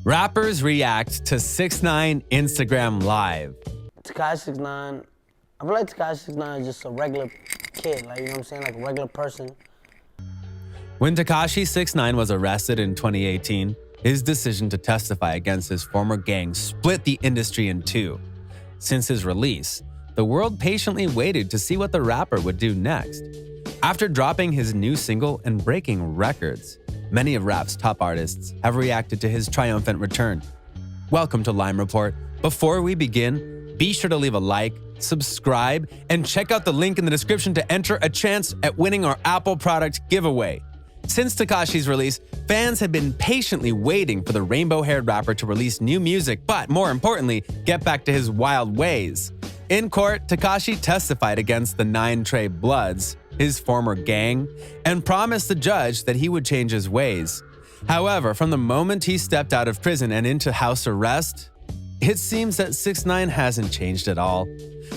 Rappers react to 6ix9ine Instagram Live. Tekashi 6ix9ine, I feel like Tekashi 6ix9ine is just a regular kid, like, you know what I'm saying, like a regular person. When Tekashi 6ix9ine was arrested in 2018, his decision to testify against his former gang split the industry in two. Since his release, the world patiently waited to see what the rapper would do next. After dropping his new single and breaking records, many of rap's top artists have reacted to his triumphant return. Welcome to Lime Report. Before we begin, be sure to leave a like, subscribe, and check out the link in the description to enter a chance at winning our Apple product giveaway. Since Tekashi's release, fans have been patiently waiting for the rainbow-haired rapper to release new music, but more importantly, get back to his wild ways. In court, Tekashi testified against the 9 Trey Bloods, his former gang, and promised the judge that he would change his ways. However, from the moment he stepped out of prison and into house arrest, it seems that 6ix9ine hasn't changed at all.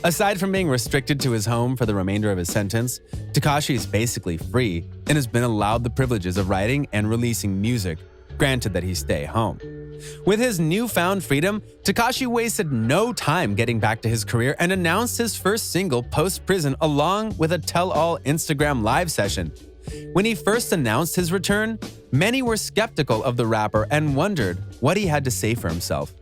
Aside from being restricted to his home for the remainder of his sentence, Tekashi is basically free and has been allowed the privileges of writing and releasing music, granted that he stay home. With his newfound freedom, Tekashi wasted no time getting back to his career and announced his first single post-prison along with a tell-all Instagram live session. When he first announced his return, many were skeptical of the rapper and wondered what he had to say for himself.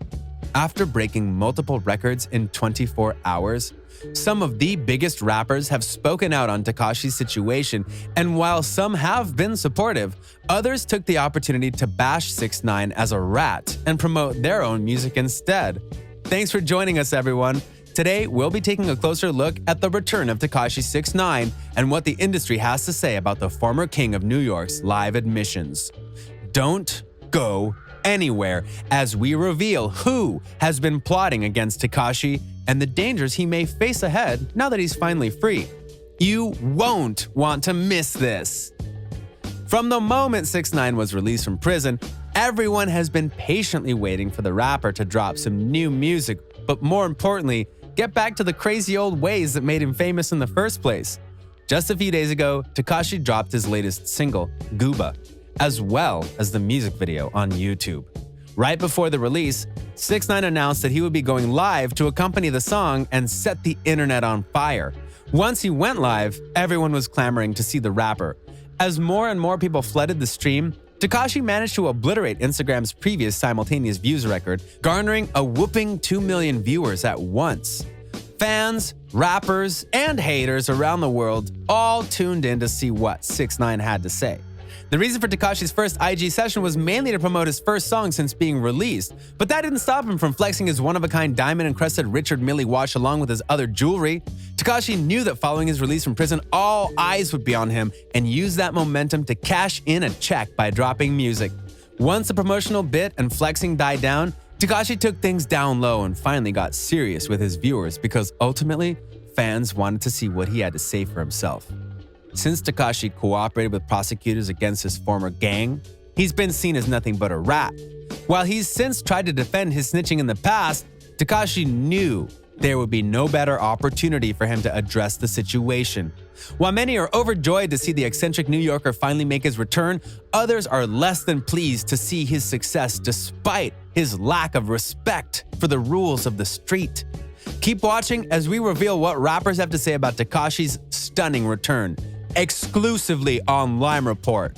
After breaking multiple records in 24 hours, some of the biggest rappers have spoken out on Tekashi's situation, and while some have been supportive, others took the opportunity to bash 6ix9ine as a rat and promote their own music instead. Thanks for joining us, everyone. Today, we'll be taking a closer look at the return of Tekashi 6ix9ine and what the industry has to say about the former king of New York's live admissions. Don't go anywhere as we reveal who has been plotting against Tekashi and the dangers he may face ahead now that he's finally free. You won't want to miss this. From the moment 6ix9ine was released from prison, everyone has been patiently waiting for the rapper to drop some new music, but more importantly, get back to the crazy old ways that made him famous in the first place. Just a few days ago, Tekashi dropped his latest single, GOOBA, as well as the music video on YouTube. Right before the release, 6ix9ine announced that he would be going live to accompany the song and set the internet on fire. Once he went live, everyone was clamoring to see the rapper. As more and more people flooded the stream, Tekashi managed to obliterate Instagram's previous simultaneous views record, garnering a whopping 2 million viewers at once. Fans, rappers, and haters around the world all tuned in to see what 6ix9ine had to say. The reason for Tekashi's first IG session was mainly to promote his first song since being released, but that didn't stop him from flexing his one-of-a-kind diamond-encrusted Richard Mille watch along with his other jewelry. Tekashi knew that following his release from prison, all eyes would be on him and used that momentum to cash in a check by dropping music. Once the promotional bit and flexing died down, Tekashi took things down low and finally got serious with his viewers because ultimately, fans wanted to see what he had to say for himself. Since Tekashi cooperated with prosecutors against his former gang, he's been seen as nothing but a rat. While he's since tried to defend his snitching in the past, Tekashi knew there would be no better opportunity for him to address the situation. While many are overjoyed to see the eccentric New Yorker finally make his return, others are less than pleased to see his success despite his lack of respect for the rules of the street. Keep watching as we reveal what rappers have to say about Tekashi's stunning return, exclusively on Lime Report.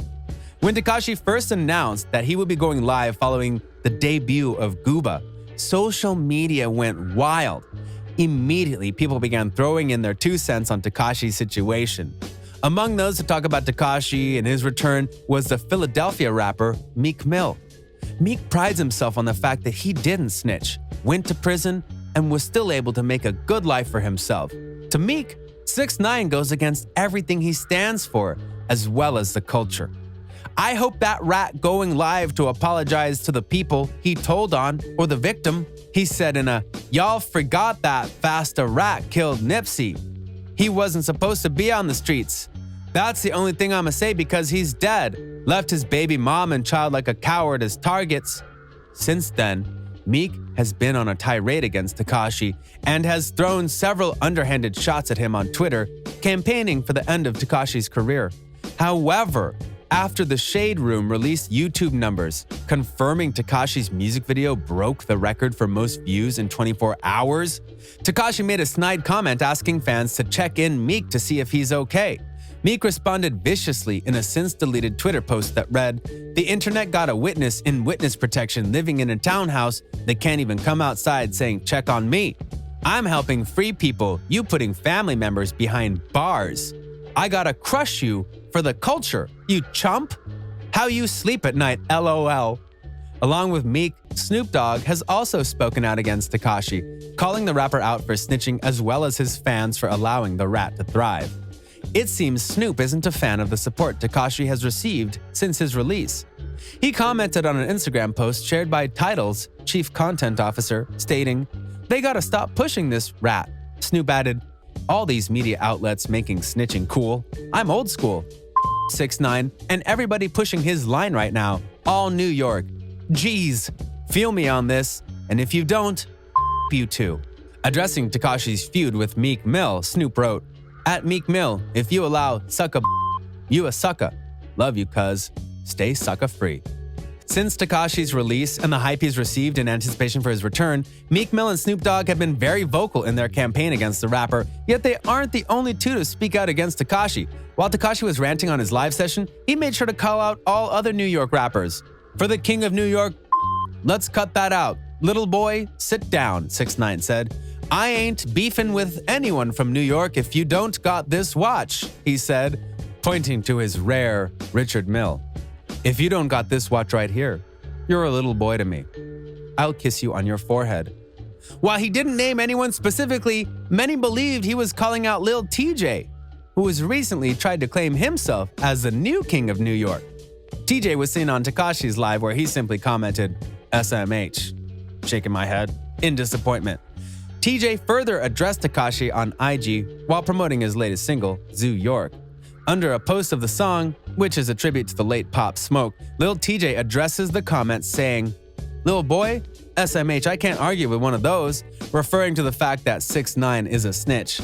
When Tekashi first announced that he would be going live following the debut of GOOBA, social media went wild. Immediately, people began throwing in their 2 cents on Tekashi's situation. Among those to talk about Tekashi and his return was the Philadelphia rapper Meek Mill. Meek prides himself on the fact that he didn't snitch, went to prison, and was still able to make a good life for himself. To Meek, 6ix9ine goes against everything he stands for, as well as the culture. I hope that rat going live to apologize to the people he told on or the victim. He said in a, "Y'all forgot that fast a rat killed Nipsey. He wasn't supposed to be on the streets. That's the only thing I'ma say because he's dead. Left his baby mom and child like a coward as targets." Since then, Meek has been on a tirade against Tekashi and has thrown several underhanded shots at him on Twitter, campaigning for the end of Tekashi's career. However, after the Shade Room released YouTube numbers confirming Tekashi's music video broke the record for most views in 24 hours, Tekashi made a snide comment asking fans to check in Meek to see if he's okay. Meek responded viciously in a since-deleted Twitter post that read, "The internet got a witness in witness protection living in a townhouse that can't even come outside saying check on me. I'm helping free people, you putting family members behind bars. I gotta crush you for the culture, you chump. How you sleep at night, LOL." Along with Meek, Snoop Dogg has also spoken out against Tekashi, calling the rapper out for snitching as well as his fans for allowing the rat to thrive. It seems Snoop isn't a fan of the support Tekashi has received since his release. He commented on an Instagram post shared by Tidal's chief content officer, stating, "They gotta stop pushing this rat." Snoop added, "All these media outlets making snitching cool. I'm old school. 6ix9ine and everybody pushing his line right now. All New York. Geez, feel me on this, and if you don't, you too." Addressing Tekashi's feud with Meek Mill, Snoop wrote, "At Meek Mill, if you allow sucka, you a sucker. Love you, cuz. Stay sucker free." Since Tekashi's release and the hype he's received in anticipation for his return, Meek Mill and Snoop Dogg have been very vocal in their campaign against the rapper, yet they aren't the only two to speak out against Tekashi. While Tekashi was ranting on his live session, he made sure to call out all other New York rappers. "For the king of New York, let's cut that out. Little boy, sit down," 6ix9ine said. "I ain't beefing with anyone from New York if you don't got this watch," he said, pointing to his rare Richard Mille. "If you don't got this watch right here, you're a little boy to me. I'll kiss you on your forehead." While he didn't name anyone specifically, many believed he was calling out Lil TJ, who has recently tried to claim himself as the new king of New York. TJ was seen on Tekashi's live where he simply commented, "SMH," shaking my head in disappointment. TJ further addressed Tekashi on IG while promoting his latest single, Zoo York. Under a post of the song, which is a tribute to the late Pop Smoke, Lil TJ addresses the comments saying, "Lil boy, SMH, I can't argue with one of those," referring to the fact that 6ix9ine is a snitch.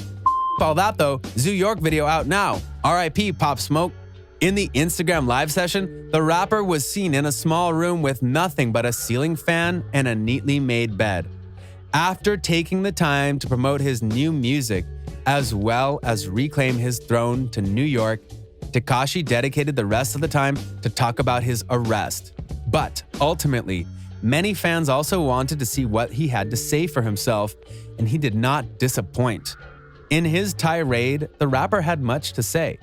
All that though, Zoo York video out now, RIP Pop Smoke. In the Instagram live session, the rapper was seen in a small room with nothing but a ceiling fan and a neatly made bed. After taking the time to promote his new music, as well as reclaim his throne to New York, Tekashi dedicated the rest of the time to talk about his arrest. But ultimately, many fans also wanted to see what he had to say for himself, and he did not disappoint. In his tirade, the rapper had much to say.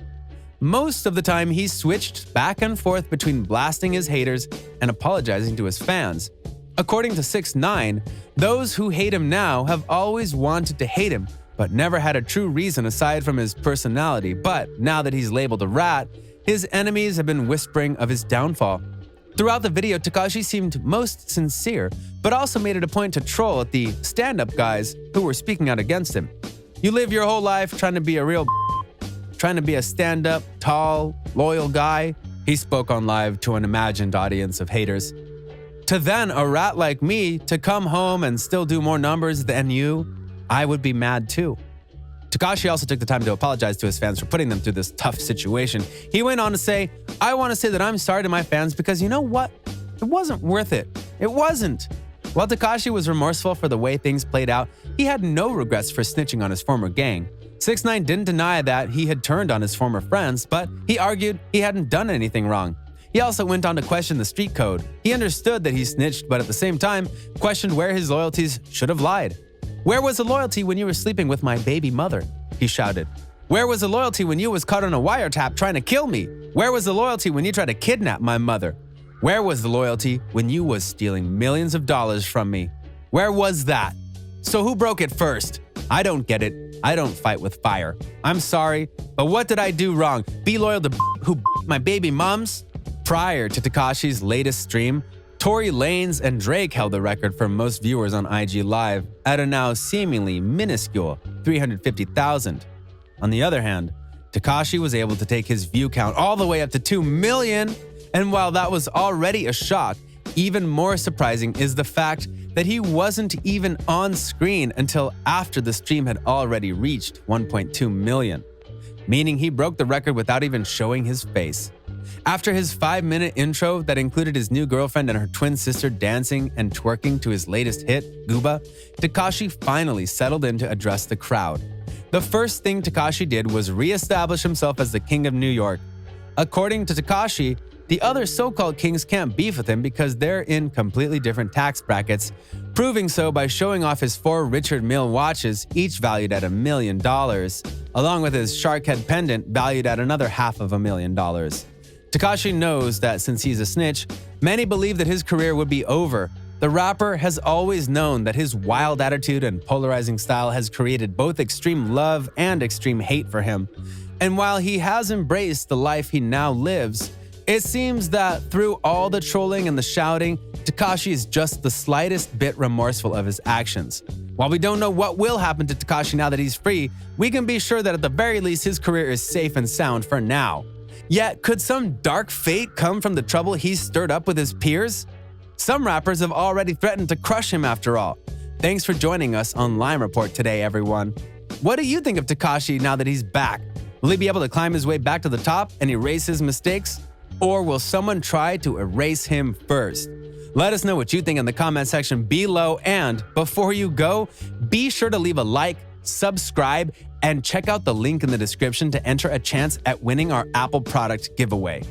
Most of the time, he switched back and forth between blasting his haters and apologizing to his fans. According to 6ix9ine, those who hate him now have always wanted to hate him, but never had a true reason aside from his personality. But now that he's labeled a rat, his enemies have been whispering of his downfall. Throughout the video, Tekashi seemed most sincere, but also made it a point to troll at the stand-up guys who were speaking out against him. "You live your whole life trying to be a real trying to be a stand-up, tall, loyal guy," he spoke on live to an imagined audience of haters. "To then a rat like me to come home and still do more numbers than you, I would be mad too." Tekashi also took the time to apologize to his fans for putting them through this tough situation. He went on to say, "I want to say that I'm sorry to my fans because you know what? It wasn't worth it. It wasn't." While Tekashi was remorseful for the way things played out, he had no regrets for snitching on his former gang. 6ix9ine didn't deny that he had turned on his former friends, but he argued he hadn't done anything wrong. He also went on to question the street code. He understood that he snitched, but at the same time, questioned where his loyalties should have lied. "Where was the loyalty when you were sleeping with my baby mother?" he shouted. "Where was the loyalty when you was caught on a wiretap trying to kill me? Where was the loyalty when you tried to kidnap my mother? Where was the loyalty when you was stealing millions of dollars from me? Where was that? So who broke it first? I don't get it. I don't fight with fire. I'm sorry, but what did I do wrong? Be loyal to who my baby mums?" Prior to Tekashi's latest stream, Tory, Lanez, and Drake held the record for most viewers on IG Live at a now seemingly minuscule 350,000. On the other hand, Tekashi was able to take his view count all the way up to 2 million, and while that was already a shock, even more surprising is the fact that he wasn't even on screen until after the stream had already reached 1.2 million, meaning he broke the record without even showing his face. After his 5-minute intro that included his new girlfriend and her twin sister dancing and twerking to his latest hit, GOOBA, Tekashi finally settled in to address the crowd. The first thing Tekashi did was re-establish himself as the king of New York. According to Tekashi, the other so-called kings can't beef with him because they're in completely different tax brackets, proving so by showing off his 4 Richard Mille watches, each valued at $1 million, along with his shark head pendant valued at another $500,000. Tekashi knows that since he's a snitch, many believe that his career would be over. The rapper has always known that his wild attitude and polarizing style has created both extreme love and extreme hate for him. And while he has embraced the life he now lives, it seems that through all the trolling and the shouting, Tekashi is just the slightest bit remorseful of his actions. While we don't know what will happen to Tekashi now that he's free, we can be sure that at the very least his career is safe and sound for now. Yet, could some dark fate come from the trouble he's stirred up with his peers? Some rappers have already threatened to crush him after all. Thanks for joining us on Lime Report today, everyone. What do you think of Tekashi now that he's back? Will he be able to climb his way back to the top and erase his mistakes? Or will someone try to erase him first? Let us know what you think in the comment section below, and before you go, be sure to leave a like, subscribe, and check out the link in the description to enter a chance at winning our Apple product giveaway.